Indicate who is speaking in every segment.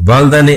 Speaker 1: والدہ نے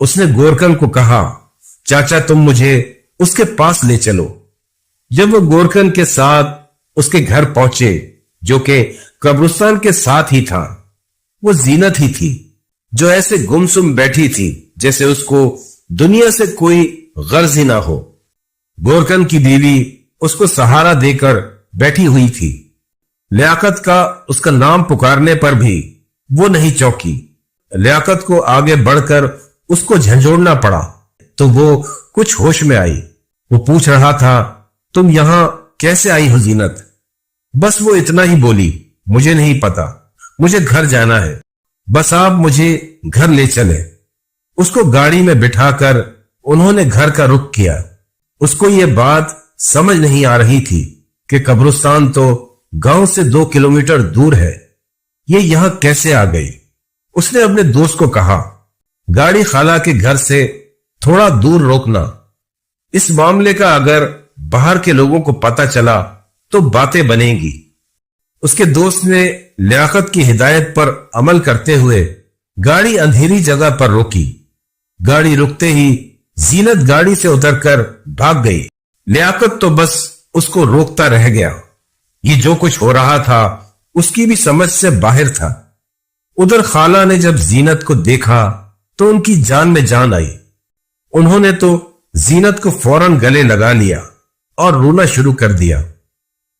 Speaker 1: اس نے گورکن کو کہا, چاچا تم مجھے اس کے پاس لے چلو. جب وہ گورکن کے ساتھ اس کے گھر پہنچے جو کہ قبرستان کے ساتھ ہی تھا, وہ زینت ہی تھی جو ایسے گمسم بیٹھی تھی جیسے اس کو دنیا سے کوئی غرض ہی نہ ہو. گورکن کی بیوی اس کو سہارا دے کر بیٹھی ہوئی تھی. لیاقت کا اس کا نام پکارنے پر بھی وہ نہیں چوکی. لیاقت کو آگے بڑھ کر اس کو جھنجھوڑنا پڑا تو وہ کچھ ہوش میں آئی. وہ پوچھ رہا تھا, تم یہاں کیسے آئی ہو زینت؟ بس وہ اتنا ہی بولی, مجھے نہیں پتا, مجھے گھر جانا ہے, بس آپ مجھے گھر لے چلے. اس کو گاڑی میں بٹھا کر انہوں نے گھر کا رخ کیا. اس کو یہ بات سمجھ نہیں آ رہی تھی کہ قبرستان تو گاؤں سے 2 کلومیٹر دور ہے, یہ یہاں کیسے آ گئی. اس نے اپنے دوست کو کہا, گاڑی خالہ کے گھر سے تھوڑا دور روکنا, اس معاملے کا اگر باہر کے لوگوں کو پتہ چلا تو باتیں بنیں گی. اس کے دوست نے لیاقت کی ہدایت پر عمل کرتے ہوئے گاڑی اندھیری جگہ پر روکی. گاڑی رکتے ہی زینت گاڑی سے اتر کر بھاگ گئی. لیاقت تو بس اس کو روکتا رہ گیا. یہ جو کچھ ہو رہا تھا اس کی بھی سمجھ سے باہر تھا. ادھر خالہ نے جب زینت کو دیکھا تو ان کی جان میں جان آئی. انہوں نے تو زینت کو فوراً گلے لگا لیا اور رونا شروع کر دیا.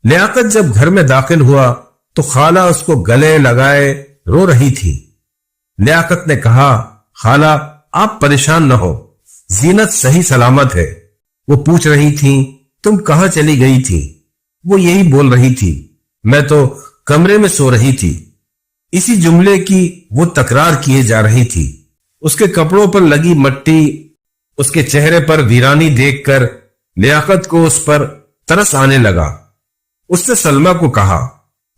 Speaker 1: لیاقت جب گھر میں داخل ہوا تو خالہ اس کو گلے لگائے رو رہی تھی. لیاقت نے کہا, خالہ آپ پریشان نہ ہو, زینت صحیح سلامت ہے. وہ پوچھ رہی تھی, تم کہاں چلی گئی تھی؟ وہ یہی بول رہی تھی, میں تو کمرے میں سو رہی تھی. اسی جملے کی وہ تکرار کیے جا رہی تھی. اس کے کپڑوں پر لگی مٹی, اس کے چہرے پر ویرانی دیکھ کر لیاقت کو اس پر ترس آنے لگا. اس نے سلمہ کو کہا,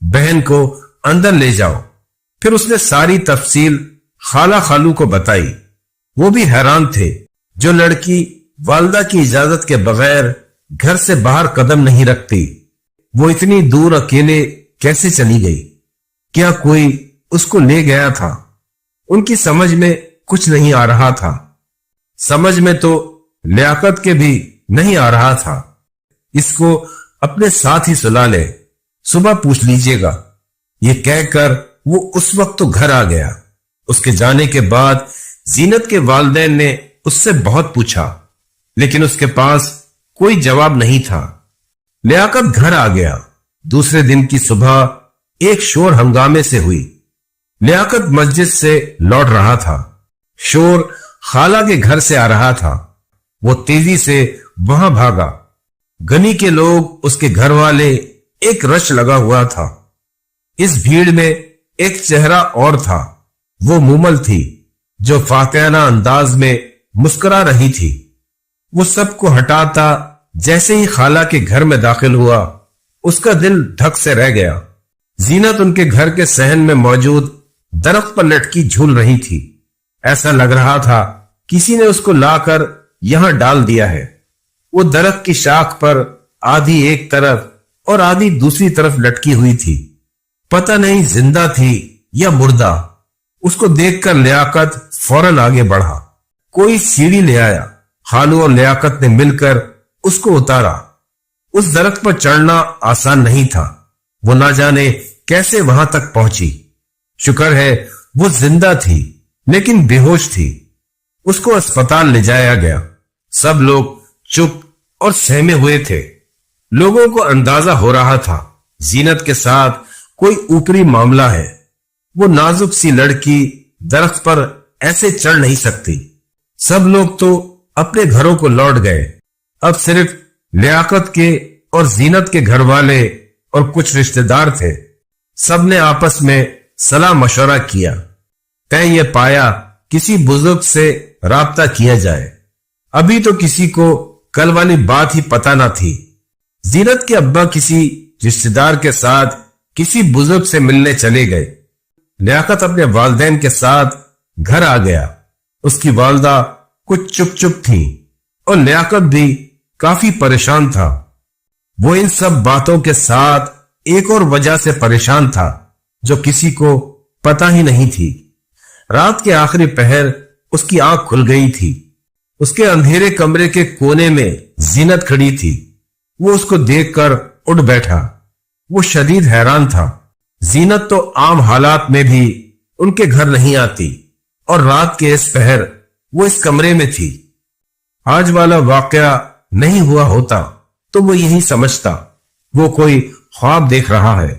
Speaker 1: بہن کو اندر لے جاؤ. پھر اس نے ساری تفصیل خالہ خالو کو بتائی. وہ بھی حیران تھے. جو لڑکی والدہ کی اجازت کے بغیر گھر سے باہر قدم نہیں رکھتی, وہ اتنی دور اکیلے کیسے چلی گئی؟ کیا کوئی اس کو لے گیا تھا؟ ان کی سمجھ میں کچھ نہیں آ رہا تھا. سمجھ میں تو لیاقت کے بھی نہیں آ رہا تھا. اس کو اپنے ساتھ ہی سلا لے, صبح پوچھ لیجئے گا. یہ کہہ کر وہ اس وقت تو گھر آ گیا. اس کے جانے کے بعد زینت کے والدین نے اس سے بہت پوچھا لیکن اس کے پاس کوئی جواب نہیں تھا. لیاقت گھر آ گیا. دوسرے دن کی صبح ایک شور ہنگامے سے ہوئی. لیاقت مسجد سے لوٹ رہا تھا. شور خالہ کے گھر سے آ رہا تھا. وہ تیزی سے وہاں بھاگا. گنی کے لوگ, اس کے گھر والے, ایک رش لگا ہوا تھا. اس بھیڑ میں ایک چہرہ اور تھا. وہ مومل تھی جو فاتحانہ انداز میں مسکرا رہی تھی. وہ سب کو ہٹاتا جیسے ہی خالہ کے گھر میں داخل ہوا, اس کا دل دھک سے رہ گیا. زینت ان کے گھر کے صحن میں موجود درخت پر لٹکی جھول رہی تھی. ایسا لگ رہا تھا کسی نے اس کو لا کر یہاں ڈال دیا ہے. وہ درخت کی شاخ پر آدھی ایک طرف اور آدھی دوسری طرف لٹکی ہوئی تھی. پتہ نہیں زندہ تھی یا مردہ. اس کو دیکھ کر لیاقت فوراً آگے بڑھا. کوئی سیڑھی لے آیا. خالو اور لیاقت نے مل کر اس کو اتارا. اس درخت پر چڑھنا آسان نہیں تھا. وہ نہ جانے کیسے وہاں تک پہنچی. شکر ہے وہ زندہ تھی لیکن بے ہوش تھی. اس کو اسپتال لے جایا گیا. سب لوگ چپ اور سہمے ہوئے تھے. لوگوں کو اندازہ ہو رہا تھا زینت کے ساتھ کوئی اوپری معاملہ ہے. وہ نازک سی لڑکی درخت پر ایسے چڑھ نہیں سکتی. سب لوگ تو اپنے گھروں کو لوٹ گئے. اب صرف لیاقت کے اور زینت کے گھر والے اور کچھ رشتہ دار تھے. سب نے آپس میں صلاح مشورہ کیا. طے یہ پایا کسی بزرگ سے رابطہ کیا جائے. ابھی تو کسی کو کل والی بات ہی پتہ نہ تھی. زینت کے ابا کسی رشتہ دار کے ساتھ کسی بزرگ سے ملنے چلے گئے. لیاقت اپنے والدین کے ساتھ گھر آ گیا. اس کی والدہ کچھ چپ چپ تھی اور لیاقت بھی کافی پریشان تھا. وہ ان سب باتوں کے ساتھ ایک اور وجہ سے پریشان تھا جو کسی کو پتہ ہی نہیں تھی. رات کے آخری پہر اس کی آنکھ کھل گئی تھی۔ اس کے اندھیرے کمرے کے کونے میں زینت کھڑی تھی۔ وہ اس کو دیکھ کر اٹھ بیٹھا۔ وہ شدید حیران تھا۔ زینت تو عام حالات میں بھی ان کے گھر نہیں آتی، اور رات کے اس پہر وہ اس کمرے میں تھی۔ آج والا واقعہ نہیں ہوا ہوتا تو وہ یہی سمجھتا وہ کوئی خواب دیکھ رہا ہے۔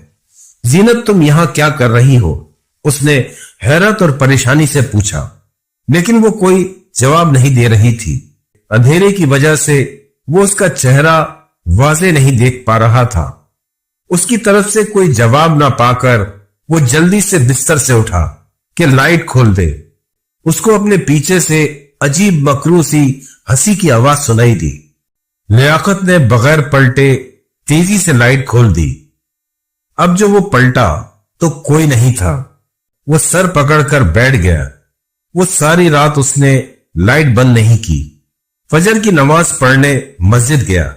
Speaker 1: زینت، تم یہاں کیا کر رہی ہو؟ اس نے حیرت اور پریشانی سے پوچھا، لیکن وہ کوئی جواب نہیں دے رہی تھی۔ اندھیرے کی وجہ سے وہ اس کا چہرہ واضح نہیں دیکھ پا رہا تھا۔ اس کی طرف سے کوئی جواب نہ پا کر وہ جلدی سے بستر سے اٹھا کہ لائٹ کھول دے۔ اس کو اپنے پیچھے سے عجیب مکروہ سی ہنسی کی آواز سنائی دی۔ لیاقت نے بغیر پلٹے تیزی سے لائٹ کھول دی۔ اب جو وہ پلٹا تو کوئی نہیں تھا۔ وہ سر پکڑ کر بیٹھ گیا۔ وہ ساری رات اس نے لائٹ بند نہیں کی۔ فجر کی نماز پڑھنے مسجد گیا۔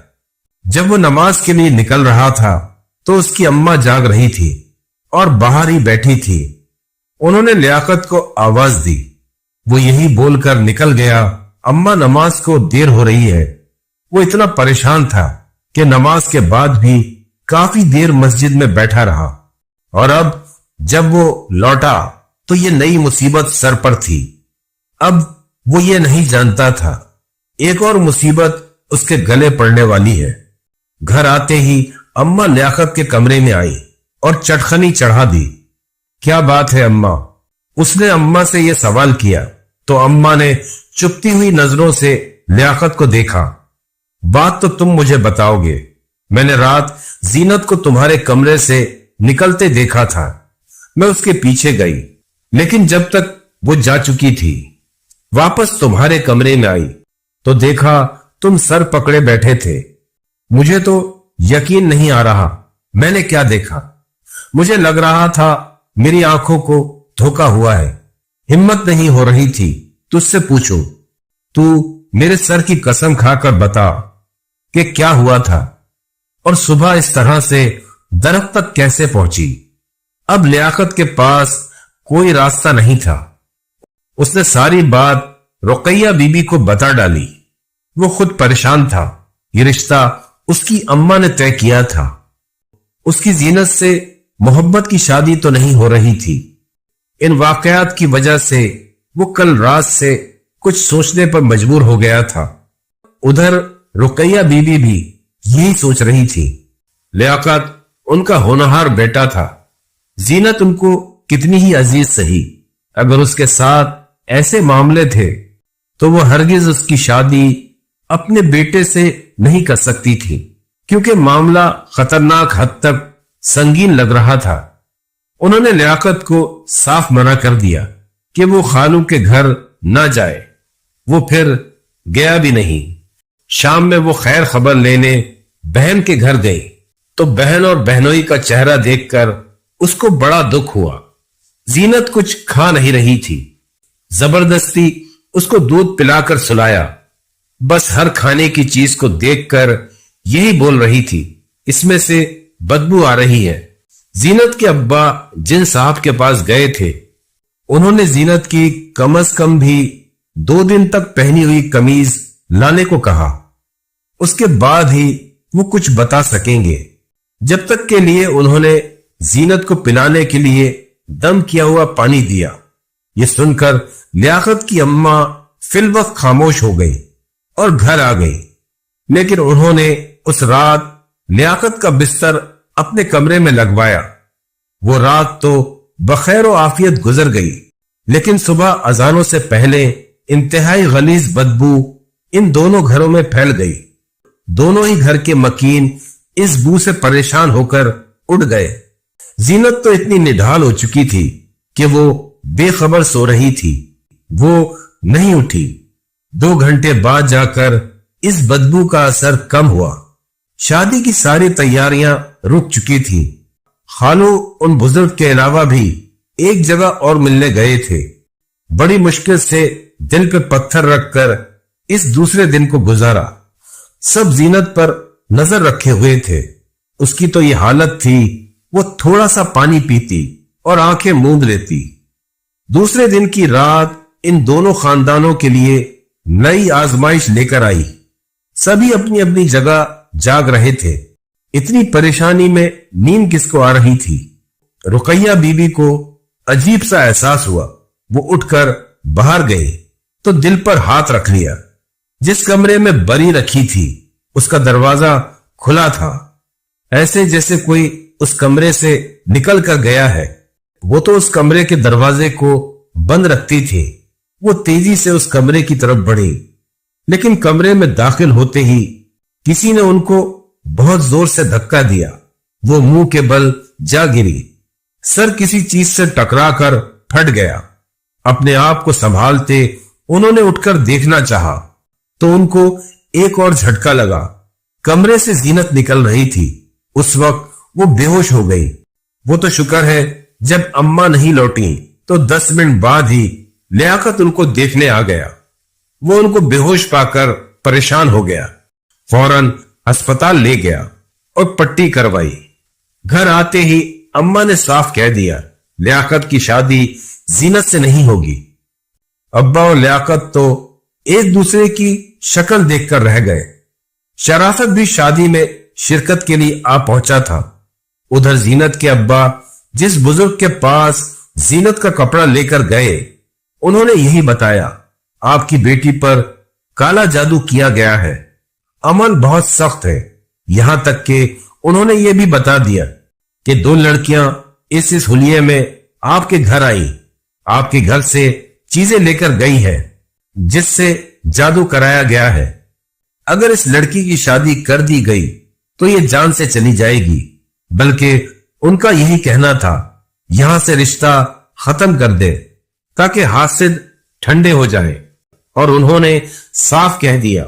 Speaker 1: جب وہ نماز کے لیے نکل رہا تھا تو اس کی اماں جاگ رہی تھی اور باہر ہی بیٹھی تھی۔ انہوں نے لیاقت کو آواز دی۔ وہ یہی بول کر نکل گیا، اماں نماز کو دیر ہو رہی ہے۔ وہ اتنا پریشان تھا کہ نماز کے بعد بھی کافی دیر مسجد میں بیٹھا رہا، اور اب جب وہ لوٹا تو یہ نئی مصیبت سر پر تھی۔ اب وہ یہ نہیں جانتا تھا ایک اور مصیبت اس کے گلے پڑنے والی ہے۔ گھر آتے ہی اماں لیاقت کے کمرے میں آئی اور چٹخنی چڑھا دی۔ کیا بات ہے اماں؟ اس نے اماں سے یہ سوال کیا تو اماں نے چپتی ہوئی نظروں سے لیاقت کو دیکھا۔ بات تو تم مجھے بتاؤ گے۔ میں نے رات زینت کو تمہارے کمرے سے نکلتے دیکھا تھا۔ میں اس کے پیچھے گئی، لیکن جب تک وہ جا چکی تھی، واپس تمہارے کمرے میں آئی تو دیکھا تم سر پکڑے بیٹھے تھے۔ مجھے تو یقین نہیں آ رہا میں نے کیا دیکھا۔ مجھے لگ رہا تھا میری آنکھوں کو دھوکا ہوا ہے۔ ہمت نہیں ہو رہی تھی تجھ سے پوچھو۔ تو میرے سر کی قسم کھا کر بتا کہ کیا ہوا تھا، اور صبح اس طرح سے درخت تک کیسے پہنچی؟ اب لیاقت کے پاس کوئی راستہ نہیں تھا۔ اس نے ساری بات رقیہ بی بی کو بتا ڈالی۔ وہ خود پریشان تھا۔ یہ رشتہ اس کی اماں نے طے کیا تھا۔ اس کی زینت سے محبت کی شادی تو نہیں ہو رہی تھی۔ ان واقعات کی وجہ سے وہ کل رات سے کچھ سوچنے پر مجبور ہو گیا تھا۔ ادھر رقیہ بی بی بھی یہی سوچ رہی تھی۔ لیاقت ان کا ہونہار بیٹا تھا۔ زینت ان کو کتنی ہی عزیز سہی، اگر اس کے ساتھ ایسے معاملے تھے تو وہ ہرگز اس کی شادی اپنے بیٹے سے نہیں کر سکتی تھی، کیونکہ معاملہ خطرناک حد تک سنگین لگ رہا تھا۔ انہوں نے لیاقت کو صاف منع کر دیا کہ وہ خالو کے گھر نہ جائے۔ وہ پھر گیا بھی نہیں۔ شام میں وہ خیر خبر لینے بہن کے گھر گئی تو بہن اور بہنوئی کا چہرہ دیکھ کر اس کو بڑا دکھ ہوا۔ زینت کچھ کھا نہیں رہی تھی۔ زبردستی اس کو دودھ پلا کر سلایا۔ بس ہر کھانے کی چیز کو دیکھ کر یہی بول رہی تھی، اس میں سے بدبو آ رہی ہے۔ زینت کے ابا جن صاحب کے پاس گئے تھے، انہوں نے زینت کی کم از کم بھی 2 دن تک پہنی ہوئی قمیض لانے کو کہا۔ اس کے بعد ہی وہ کچھ بتا سکیں گے۔ جب تک کے لیے انہوں نے زینت کو پلانے کے لیے دم کیا ہوا پانی دیا۔ یہ سن کر لیاقت کی اماں فی الوقت خاموش ہو گئی اور گھر آ گئی، لیکن انہوں نے اس رات لیاقت کا بستر اپنے کمرے میں لگوایا۔ وہ رات تو بخیر و عافیت گزر گئی، لیکن صبح اذانوں سے پہلے انتہائی غلیظ بدبو ان دونوں گھروں میں پھیل گئی۔ دونوں ہی گھر کے مکین اس بو سے پریشان ہو کر اڑ گئے۔ زینت تو اتنی نڈھال ہو چکی تھی کہ وہ بے خبر سو رہی تھی۔ وہ نہیں اٹھی۔ 2 گھنٹے بعد جا کر اس بدبو کا اثر کم ہوا۔ شادی کی ساری تیاریاں رک چکی تھی۔ خالو ان بزرگ کے علاوہ بھی ایک جگہ اور ملنے گئے تھے۔ بڑی مشکل سے دل پہ پتھر رکھ کر اس دوسرے دن کو گزارا۔ سب زینت پر نظر رکھے ہوئے تھے۔ اس کی تو یہ حالت تھی، وہ تھوڑا سا پانی پیتی اور آنکھیں موند لیتی۔ دوسرے دن کی رات ان دونوں خاندانوں کے لیے نئی آزمائش لے کر آئی۔ سبھی اپنی اپنی جگہ جاگ رہے تھے۔ اتنی پریشانی میں نیند کس کو آ رہی تھی؟ رقیہ بی بی کو عجیب سا احساس ہوا۔ وہ اٹھ کر باہر گئی تو دل پر ہاتھ رکھ لیا۔ جس کمرے میں بری رکھی تھی اس کا دروازہ کھلا تھا، ایسے جیسے کوئی اس کمرے سے نکل کر گیا ہے۔ وہ تو اس کمرے کے دروازے کو بند رکھتی تھی۔ وہ تیزی سے اس کمرے کی طرف بڑھی، لیکن کمرے میں داخل ہوتے ہی کسی نے ان کو بہت زور سے دھکا دیا۔ وہ منہ کے بل جا گری، سر کسی چیز سے ٹکرا کر پھٹ گیا۔ اپنے آپ کو سنبھالتے انہوں نے اٹھ کر دیکھنا چاہا تو ان کو ایک اور جھٹکا لگا۔ کمرے سے زینت نکل رہی تھی۔ اس وقت وہ بے ہوش ہو گئی۔ وہ تو شکر ہے جب اماں نہیں لوٹی تو 10 منٹ بعد ہی لیاقت ان کو دیکھنے آ گیا۔ وہ ان کو بے ہوش پا کر پریشان ہو گیا، فوراً ہسپتال لے گیا اور پٹی کروائی۔ گھر آتے ہی اماں نے صاف کہہ دیا لیاقت کی شادی زینت سے نہیں ہوگی۔ ابا اور لیاقت تو ایک دوسرے کی شکل دیکھ کر رہ گئے۔ شرافت بھی شادی میں شرکت کے لیے آ پہنچا تھا۔ ادھر زینت کے ابا جس بزرگ کے پاس زینت کا کپڑا لے کر گئے، انہوں نے یہی بتایا آپ کی بیٹی پر کالا جادو کیا گیا ہے، عمل بہت سخت ہے۔ یہاں تک کہ انہوں نے یہ بھی بتا دیا کہ 2 لڑکیاں اس حلیے میں آپ کے گھر آئیں، آپ کے گھر سے چیزیں لے کر گئی ہیں جس سے جادو کرایا گیا ہے۔ اگر اس لڑکی کی شادی کر دی گئی تو یہ جان سے چلی جائے گی، بلکہ ان کا یہی کہنا تھا یہاں سے رشتہ ختم کر دے تاکہ حاسد ٹھنڈے ہو جائیں، اور انہوں نے صاف کہہ دیا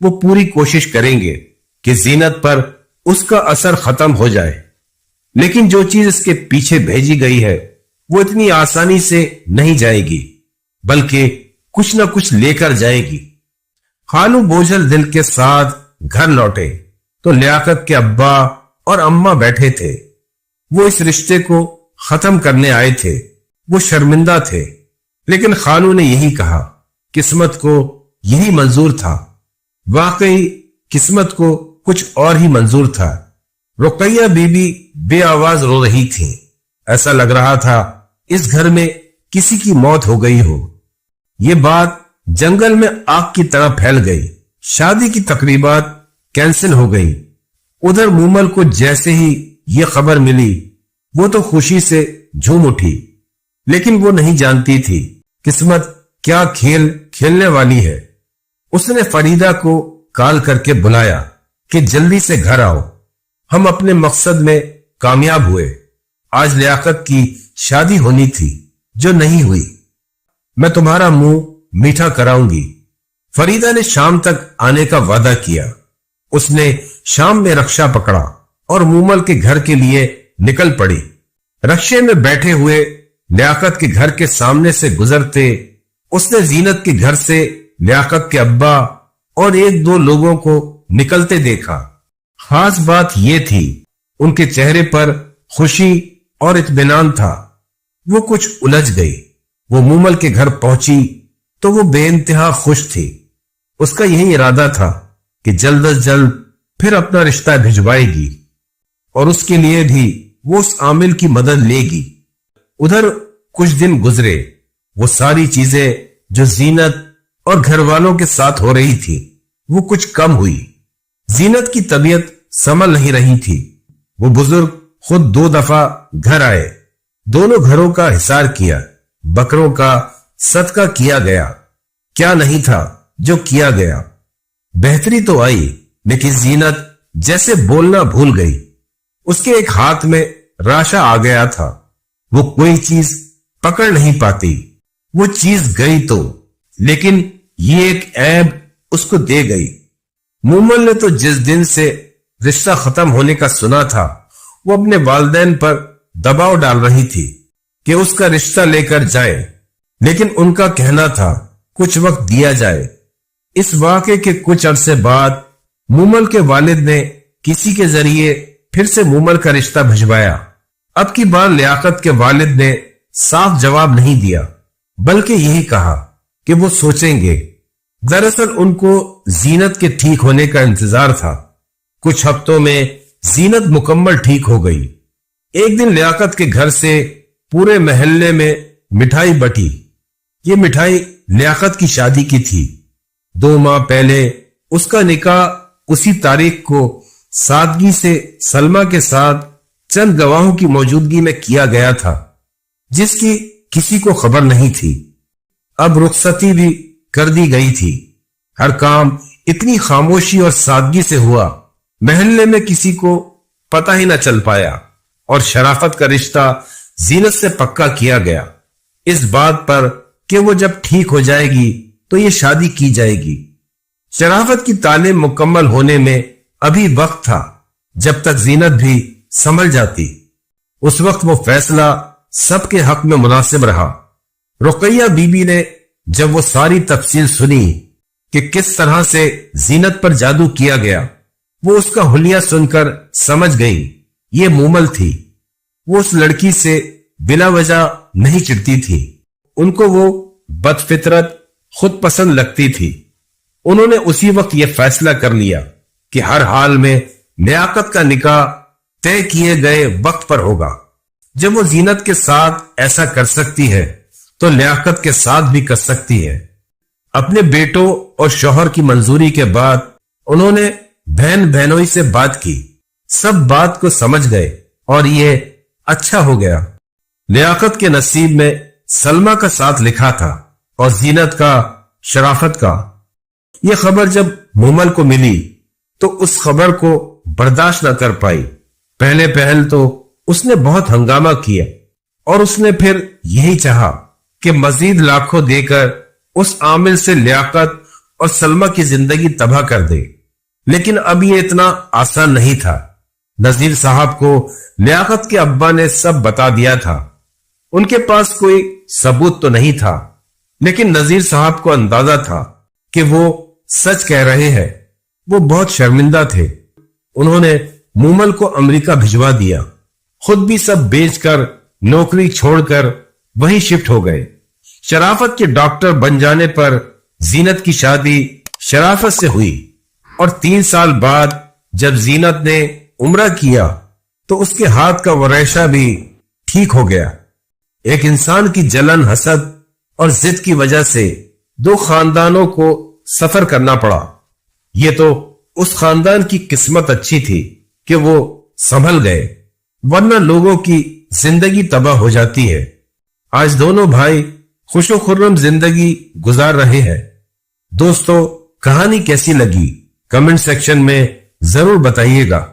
Speaker 1: وہ پوری کوشش کریں گے کہ زینت پر اس کا اثر ختم ہو جائے، لیکن جو چیز اس کے پیچھے بھیجی گئی ہے وہ اتنی آسانی سے نہیں جائے گی، بلکہ کچھ نہ کچھ لے کر جائے گی۔ خالو بوجھل دل کے ساتھ گھر لوٹے تو لیاقت کے ابا اور اماں بیٹھے تھے۔ وہ اس رشتے کو ختم کرنے آئے تھے۔ وہ شرمندہ تھے، لیکن خالو نے یہی کہا، قسمت کو یہی منظور تھا۔ واقعی قسمت کو کچھ اور ہی منظور تھا۔ رقیہ بی بی بے آواز رو رہی تھی۔ ایسا لگ رہا تھا اس گھر میں کسی کی موت ہو گئی ہو۔ یہ بات جنگل میں آگ کی طرح پھیل گئی۔ شادی کی تقریبات کینسل ہو گئی۔ ادھر مومل کو جیسے ہی یہ خبر ملی وہ تو خوشی سے جھوم اٹھی، لیکن وہ نہیں جانتی تھی قسمت کیا کھیل کھیلنے والی ہے۔ اس نے فریدہ کو کال کر کے بلایا کہ جلدی سے گھر آؤ، ہم اپنے مقصد میں کامیاب ہوئے۔ آج لیاقت کی شادی ہونی تھی جو نہیں ہوئی، میں تمہارا منہ میٹھا کراؤں گی۔ فریدہ نے شام تک آنے کا وعدہ کیا۔ اس نے شام میں رکشا پکڑا اور مومل کے گھر کے لیے نکل پڑی۔ رکشے میں بیٹھے ہوئے لیاقت کے گھر کے سامنے سے گزرتے اس نے زینت کے گھر سے لیاقت کے ابا اور 1-2 لوگوں کو نکلتے دیکھا۔ خاص بات یہ تھی ان کے چہرے پر خوشی اور اطمینان تھا۔ وہ کچھ الجھ گئی۔ وہ مومل کے گھر پہنچی تو وہ بے انتہا خوش تھی۔ اس کا یہی ارادہ تھا کہ جلد از جلد پھر اپنا رشتہ بھجوائے گی، اور اس کے لیے بھی وہ اس عامل کی مدد لے گی۔ ادھر کچھ دن گزرے۔ وہ ساری چیزیں جو زینت اور گھر والوں کے ساتھ ہو رہی تھی وہ کچھ کم ہوئی۔ زینت کی طبیعت سنبھل نہیں رہی تھی۔ وہ بزرگ خود 2 دفعہ گھر آئے۔ دونوں گھروں کا حصار کیا، بکروں کا صدقہ کیا گیا۔ کیا نہیں تھا جو کیا گیا۔ بہتری تو آئی، لیکن زینت جیسے بولنا بھول گئی۔ اس کے ایک ہاتھ میں راشا آ گیا تھا۔ وہ کوئی چیز پکڑ نہیں پاتی۔ وہ چیز گئی تو، لیکن یہ ایک عیب اس کو دے گئی۔ مومل نے تو جس دن سے رشتہ ختم ہونے کا سنا تھا وہ اپنے والدین پر دباؤ ڈال رہی تھی کہ اس کا رشتہ لے کر جائے، لیکن ان کا کہنا تھا کچھ وقت دیا جائے۔ اس واقعے کے کچھ عرصے بعد مومل کے والد نے کسی کے ذریعے پھر سے مومل کا رشتہ بھجوایا۔ اب کی بار لیاقت کے والد نے صاف جواب نہیں دیا، بلکہ یہی کہا کہ وہ سوچیں گے۔ دراصل ان کو زینت کے ٹھیک ہونے کا انتظار تھا۔ کچھ ہفتوں میں زینت مکمل ٹھیک ہو گئی۔ ایک دن لیاقت کے گھر سے پورے محلے میں مٹھائی بٹی۔ یہ مٹھائی لیاقت کی شادی کی تھی۔ 2 ماہ پہلے اس کا نکاح اسی تاریخ کو سادگی سے سلمہ کے ساتھ چند گواہوں کی موجودگی میں کیا گیا تھا، جس کی کسی کو خبر نہیں تھی۔ اب رخصتی بھی کر دی گئی تھی۔ ہر کام اتنی خاموشی اور سادگی سے ہوا، محلے میں کسی کو پتہ ہی نہ چل پایا، اور شرافت کا رشتہ زینت سے پکا کیا گیا، اس بات پر کہ وہ جب ٹھیک ہو جائے گی تو یہ شادی کی جائے گی۔ شرافت کی تعلیم مکمل ہونے میں ابھی وقت تھا، جب تک زینت بھی سنبھل جاتی۔ اس وقت وہ فیصلہ سب کے حق میں مناسب رہا۔ رقیہ بی بی نے جب وہ ساری تفصیل سنی کہ کس طرح سے زینت پر جادو کیا گیا، وہ اس کا حلیہ سن کر سمجھ گئی یہ مومل تھی۔ وہ اس لڑکی سے بلا وجہ نہیں چڑتی تھی، ان کو وہ بد فطرت خود پسند لگتی تھی۔ انہوں نے اسی وقت یہ فیصلہ کر لیا کہ ہر حال میں لیاقت کا نکاح طے کیے گئے وقت پر ہوگا۔ جب وہ زینت کے ساتھ ایسا کر سکتی ہے تو لیاقت کے ساتھ بھی کر سکتی ہے۔ اپنے بیٹوں اور شوہر کی منظوری کے بعد انہوں نے بہن بہنوئی سے بات کی۔ سب بات کو سمجھ گئے اور یہ اچھا ہو گیا۔ لیاقت کے نصیب میں سلمہ کا ساتھ لکھا تھا اور زینت کا شرافت کا۔ یہ خبر جب مومل کو ملی تو اس خبر کو برداشت نہ کر پائی۔ پہلے پہل تو اس نے بہت ہنگامہ کیا اور اس نے پھر یہی چاہا کہ مزید لاکھوں دے کر اس عامل سے لیاقت اور سلمہ کی زندگی تباہ کر دے، لیکن اب یہ اتنا آسان نہیں تھا۔ نذیر صاحب کو لیاقت کے ابا نے سب بتا دیا تھا۔ ان کے پاس کوئی ثبوت تو نہیں تھا، لیکن نذیر صاحب کو اندازہ تھا کہ وہ سچ کہہ رہے ہیں۔ وہ بہت شرمندہ تھے۔ انہوں نے مومل کو امریکہ بھجوا دیا، خود بھی سب بیچ کر نوکری چھوڑ کر وہیں شفٹ ہو گئے۔ شرافت کے ڈاکٹر بن جانے پر زینت کی شادی شرافت سے ہوئی، اور 3 سال بعد جب زینت نے عمرہ کیا تو اس کے ہاتھ کا وریشہ بھی ٹھیک ہو گیا۔ ایک انسان کی جلن، حسد اور ضد کی وجہ سے 2 خاندانوں کو سفر کرنا پڑا۔ یہ تو اس خاندان کی قسمت اچھی تھی کہ وہ سنبھل گئے، ورنہ لوگوں کی زندگی تباہ ہو جاتی ہے۔ آج دونوں بھائی خوش و خرم زندگی گزار رہے ہیں۔ دوستو، کہانی کیسی لگی کمنٹ سیکشن میں ضرور بتائیے گا۔